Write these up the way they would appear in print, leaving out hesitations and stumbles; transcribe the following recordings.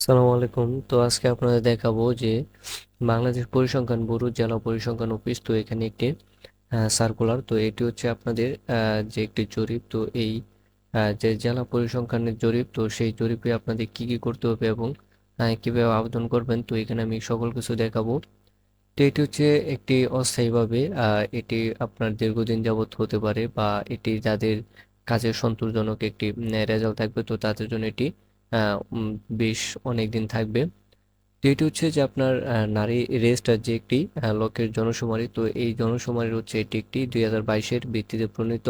আসসালামু আলাইকুম। তো আজকে আপনাদের দেখাবো যে বাংলাদেশ পরিসংখ্যান ব্যুরো জেলা পরিসংখ্যান অফিস, তো এখানে একটি সার্কুলার। তো এটি হচ্ছে আপনাদের যে একটি জরিপ। তো এই যে জেলা পরিসংখ্যানের জরিপ, তো সেই জরিপে আপনাদের কি কি করতে হবে এবং কিভাবে আবেদন করবেন, তো এখানে আমি সকল কিছু দেখাবো। তো এটি হচ্ছে একটি অস্থায়ীভাবে এটি আপনার দীর্ঘদিন যাবত হতে পারে, বা এটি যাদের কাজের সন্তোষজনক একটি রেজাল্ট থাকবে, তো তাদের জন্য এটি বেশ অনেক দিন থাকবে। তো এটি হচ্ছে যে আপনার নারী রেজিস্টার যে একটি লোকের জনশুমারি। তো এই জনশুমারির হচ্ছে এটি একটি 2022-এর ভিত্তিতে প্রণীত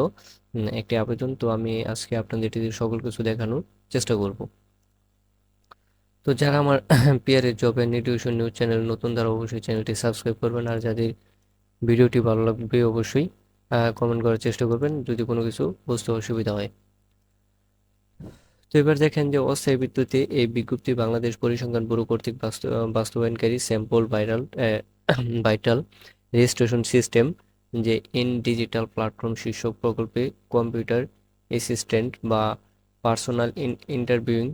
একটি আবেদন। তো আমি আজকে আপনাদের এটি সকল কিছু দেখানোর চেষ্টা করব। তো যারা আমার পিয়ারের job and nutrition news channel নতুন, তারা অবশ্যই চ্যানেলটি সাবস্ক্রাইব করবেন। আর যাদের ভিডিওটি ভালো লাগবে অবশ্যই কমেন্ট করার চেষ্টা করবেন যদি কোনো কিছু বুঝতে অসুবিধা হয়। তো এবার দেখেন যে অস্থায়ী ভিত্তিতে এই বিজ্ঞপ্তি বাংলাদেশ পরিসংখ্যান ব্যুরো কর্তৃক বাস্তবায়নকারী স্যাম্পল ভাইটাল রেজিস্ট্রেশন সিস্টেম, যে ইন ডিজিটাল প্ল্যাটফর্ম শীর্ষক প্রকল্পে কম্পিউটার অ্যাসিস্ট্যান্ট বা পার্সোনাল ইন্টারভিউইং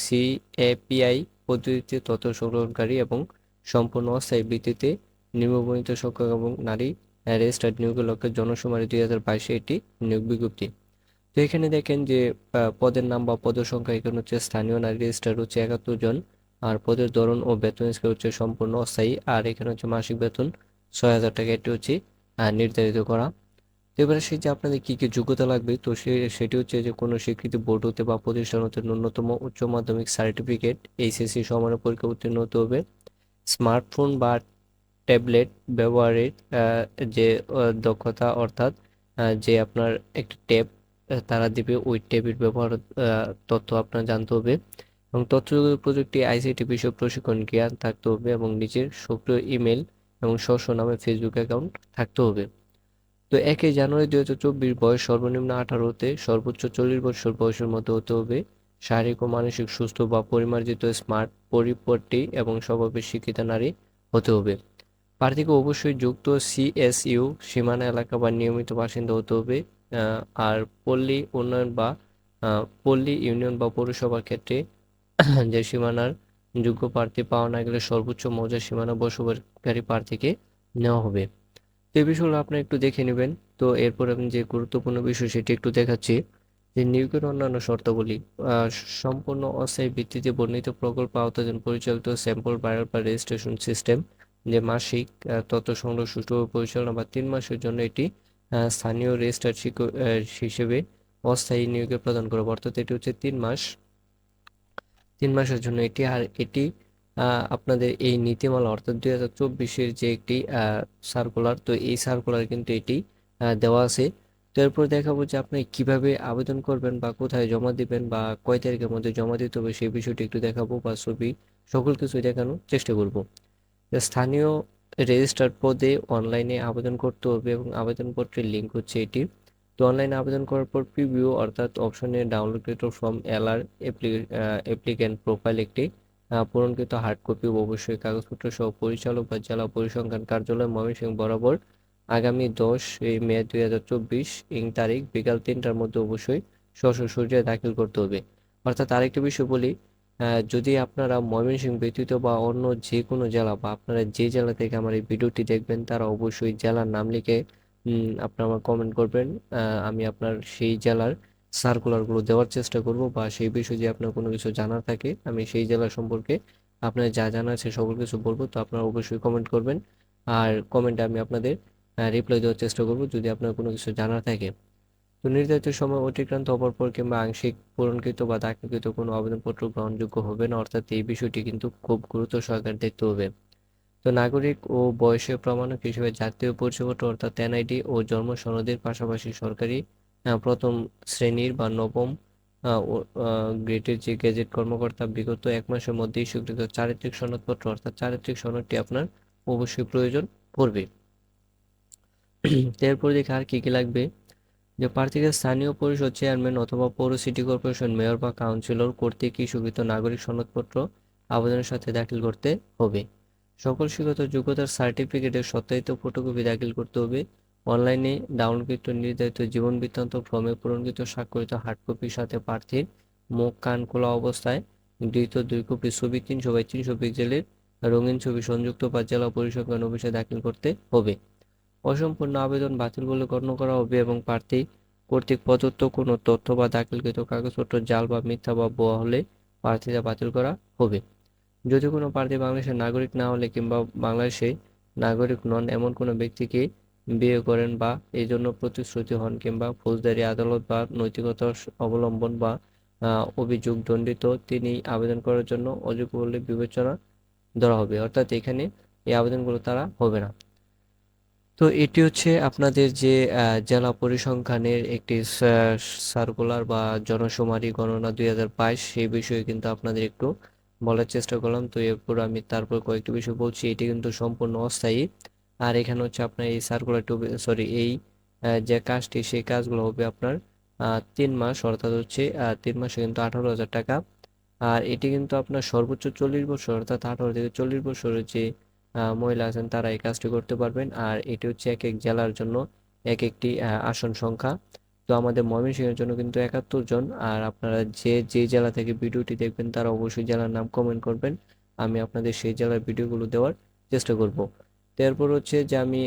সিএপিআই পদ্ধতিতে তথ্য সংগ্রহণকারী এবং সম্পূর্ণ অস্থায়ী ভিত্তিতে নিম্নবর্ণিত সংখ্যক এবং নারী রেজিস্টার্ড নিয়োগের লক্ষ্যে জনশুমারি 2022-এ এটি নিয়োগ বিজ্ঞপ্তি। তো এখানে দেখেন যে পদের নাম বা পদের সংখ্যা এখানে হচ্ছে স্থানীয় নারী রেজিস্ট্রার হচ্ছে 71 জন। আর পদের ধরন ও বেতন স্কেল হচ্ছে সম্পূর্ণ অস্থায়ী। আর এখানে হচ্ছে মাসিক বেতন 6,000 টাকা, এটি হচ্ছে নির্ধারিত করা। তো এবারে সেই যে আপনাদের কি কি যোগ্যতা লাগবে, তো সেটি হচ্ছে যে কোনো স্বীকৃত বোর্ড হতে বা প্রতিষ্ঠান হতে ন্যূনতম উচ্চ মাধ্যমিক সার্টিফিকেট এইচএসসি সমানের পরীক্ষা উত্তীর্ণ হতে হবে। স্মার্টফোন বা ট্যাবলেট ব্যবহারের যে দক্ষতা, অর্থাৎ যে আপনার একটা ট্যাব তারা দিবে, ওই ট্যাবের ব্যবহার তথ্য আপনার জানতে হবে। এবং তথ্য প্রযুক্তি আইসিটি বিষয়ক প্রশিক্ষণ জ্ঞান থাকতে হবে এবং নিজের সক্রিয় ইমেল এবং স্ব নামে ফেসবুক অ্যাকাউন্ট থাকতে হবে। তো 1 জানুয়ারি 2024 বয়স সর্বনিম্ন 18 হতে সর্বোচ্চ 40 বছর বয়সের মধ্যে হতে হবে। শারীরিক ও মানসিক সুস্থ বা পরিমার্জিত, স্মার্ট, পরিপাটি এবং স্বভাবে শিক্ষিতা নারী হতে হবে। প্রার্থীকে অবশ্যই যুক্ত সিএসইউ সীমানা এলাকা বা নিয়মিত বাসিন্দা হতে হবে। আর পল্লী উন্নয়ন বা পল্লী ইউনিয়ন বা পৌরসভার ক্ষেত্রে যে সীমানার যোগ্য প্রার্থী পাওয়া না গেলে সর্বোচ্চ মৌজা সীমানা বসবাসকারী প্রার্থীকে নেওয়া হবে। তো এই বিষয়গুলো আপনি একটু দেখে নেবেন। তো এরপর আমি যে গুরুত্বপূর্ণ বিষয় সেটি একটু দেখাচ্ছি, যে নিয়োগের অন্যান্য শর্তাবলী। আহ, সম্পূর্ণ অস্থায়ী ভিত্তিতে বর্ণিত প্রকল্প আওতাধীন পরিচালিত স্যাম্পল ভাইরাল বা রেজিস্ট্রেশন সিস্টেম, যে মাসিক তথ্য সংগ্রহ সুষ্ঠুভাবে পরিচালনা বা 3 মাসের জন্য এটি স্থানীয় রেজিস্ট্রার শিক্ষক হিসেবে অস্থায়ী নিয়োগে প্রদান করবে। অর্থাৎ এটি হচ্ছে 3 মাস, 3 মাসের জন্য এটি। আর এটি আপনাদের এই নীতিমালা অর্থাৎ 2024-এর যে একটি সার্কুলার, তো এই সার্কুলার কিন্তু এটি দেওয়া আছে। তো এরপর দেখাবো যে আপনি কিভাবে আবেদন করবেন বা কোথায় জমা দিবেন বা কয় তারিখের মধ্যে জমা দিতে হবে, সেই বিষয়টি একটু দেখাবো বা ছবি সকল কিছু দেখানোর চেষ্টা করব। স্থানীয় রেজিস্টার্ড পদে অনলাইনে আবেদন করতে হবে এবং আবেদনপত্রের লিঙ্ক হচ্ছে এটি। তো অনলাইনে আবেদন করার পর প্রিভিউ অর্থাৎ অপশনে ডাউনলোডকৃত ফর্ম এলআর অ্যাপ্লিক্যান্ট প্রোফাইল একটি পূরণকৃত হার্ড কপি অবশ্যই কাগজপত্র সহ পরিচালক বা জেলা পরিসংখ্যান কার্যালয় ময়মনসিংহ বরাবর আগামী 10 মে 2024 তারিখ বিকাল 3টার মধ্যে অবশ্যই সশরীরে দাখিল করতে হবে। অর্থাৎ আরেকটি বিষয় বলি, যদি আপনারা ময়মনসিংহ ব্যতীত বা অন্য যে কোনো জেলা বা আপনারা যে জেলা থেকে আমার এই ভিডিওটি দেখবেন, তারা অবশ্যই জেলার নাম লিখে আপনারা আমার কমেন্ট করবেন। আমি আপনার সেই জেলার সার্কুলারগুলো দেওয়ার চেষ্টা করব, বা সেই বিষয়ে যে আপনার কোনো কিছু জানার থাকে আমি সেই জেলা সম্পর্কে আপনার যা জানা আছে সকল কিছু বলবো। তো আপনারা অবশ্যই কমেন্ট করবেন, আর কমেন্টে আমি আপনাদের রিপ্লাই দেওয়ার চেষ্টা করব যদি আপনার কোনো কিছু জানার থাকে। তো নির্ধারিত সময় অতিক্রান্ত হবার পর কিংবা আংশিক পূরণকৃত বা দাখিলকৃত কোনো আবেদনপত্র গ্রহণযোগ্য হবে না। অর্থাৎ এই বিষয়টি কিন্তু খুব গুরুত্ব সহকারে দেখতে হবে। তো নাগরিক ও বয়সের প্রমাণক হিসেবে জাতীয় পরিচয়পত্র অর্থাৎ এনআইডি ও জন্ম সনদের পাশাপাশি সরকারি প্রথম শ্রেণীর বা নবম গ্রেডের যে গেজেট কর্মকর্তা বিগত 1 মাসের মধ্যেই স্বীকৃত চারিত্রিক সনদপত্র, অর্থাৎ চারিত্রিক সনদটি আপনার অবশ্যই প্রয়োজন পড়বে। তো এরপর দেখি আর কি কি লাগবে, যে প্রার্থীকে স্থানীয় পরিষদ চেয়ারম্যান অথবা পৌর সিটি কর্পোরেশন মেয়র বা কাউন্সিলর কর্তৃক ইস্যুকৃত নাগরিক সনদপত্র আবেদনের সাথে দাখিল করতে হবে। সকল শিক্ষাগত যোগ্যতার সার্টিফিকেটের সত্যায়িত ফটোকপি দাখিল করতে হবে। অনলাইনে ডাউনলোডকৃত নির্ধারিত জীবন বৃত্তান্ত ফর্মে পূরণকৃত স্বাক্ষরিত হার্ড কপির সাথে প্রার্থীর মুখ কান খোলা অবস্থায় গৃহীত 2 কপি ছবি 300 × 300 পিক্সেলের রঙিন ছবি সংযুক্ত বা জেলা পরিসংখ্যান অফিসে দাখিল করতে হবে। অসম্পূর্ণ আবেদন বাতিল বলে গণ্য করা হবে এবং প্রার্থী কর্তৃক প্রদত্ত কোনো তথ্য বা দাখিলকৃত কাগজপত্র জাল বা মিথ্যা বা ভুয়া হলে প্রার্থীতা বাতিল করা হবে। যদি কোনো প্রার্থী বাংলাদেশের নাগরিক না হলে কিংবা বাংলাদেশে নাগরিক নন এমন কোনো ব্যক্তিকে বিয়ে করেন বা এই জন্য প্রতিশ্রুতি হন কিংবা ফৌজদারি আদালত বা নৈতিকতা অবলম্বন বা অভিযোগ দণ্ডিত, তিনি আবেদন করার জন্য অযোগ্য বলে বিবেচনা ধরা হবে। অর্থাৎ এখানে এই আবেদনগুলো তারা হবে না। তো এটি হচ্ছে আপনাদের যে জেলা পরিসংখ্যানের একটি সার্কুলার বা জনশুমারি গণনা 2022, সেই বিষয়ে কিন্তু আপনাদের একটু বলার চেষ্টা করলাম। তো এরপর আমি তারপর কয়েকটি বিষয় বলছি। এটি কিন্তু সম্পূর্ণ অস্থায়ী। আর এখানে হচ্ছে আপনার এই সার্কুলারটি, সরি, এই যে কাজটি, সেই কাজগুলো হবে আপনার 3 মাস, অর্থাৎ হচ্ছে 3 মাসে কিন্তু 18,000 টাকা। আর এটি কিন্তু আপনার সর্বোচ্চ 40 বছর, অর্থাৎ 18 থেকে 40 বছরের যে মহিলা আছেন তারা এই কাজটি করতে পারবেন। আর এটি হচ্ছে এক এক জেলার জন্য এক একটি আসন সংখ্যা। তো আমাদের ময়মনসিংহের জন্য কিন্তু 71 জন। আর আপনারা যে যে জেলা থেকে ভিডিওটি দেখবেন তারা অবশ্যই জেলার নাম কমেন্ট করবেন, আমি আপনাদের সেই জেলার ভিডিওগুলো দেওয়ার চেষ্টা করব। তো এরপর হচ্ছে যে আমি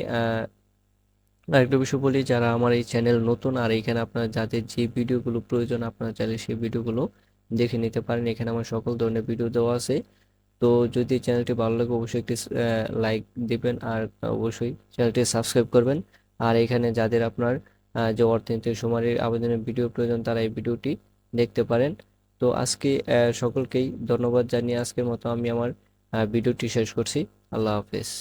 আরেকটা বিষয় বলি, যারা আমার এই চ্যানেল নতুন আর এখানে আপনার যাদের যে ভিডিওগুলো প্রয়োজন আপনারা চাইলে সেই ভিডিওগুলো দেখে নিতে পারেন। এখানে আমার সকল ধরনের ভিডিও দেওয়া আছে। তো যদি চ্যানেলটি ভালো লাগে অবশ্যই একটি লাইক দিবেন আর অবশ্যই চ্যানেলটি সাবস্ক্রাইব করবেন। আর এখানে যাদের আপনার যে অর্থনৈতিক সুমারির আবেদনের ভিডিও প্রয়োজন তারা এই ভিডিওটি দেখতে পারেন। তো আজকে সকলকেই ধন্যবাদ জানিয়ে আজকের মতো আমি আমার ভিডিওটি শেষ করছি। আল্লাহ হাফেজ।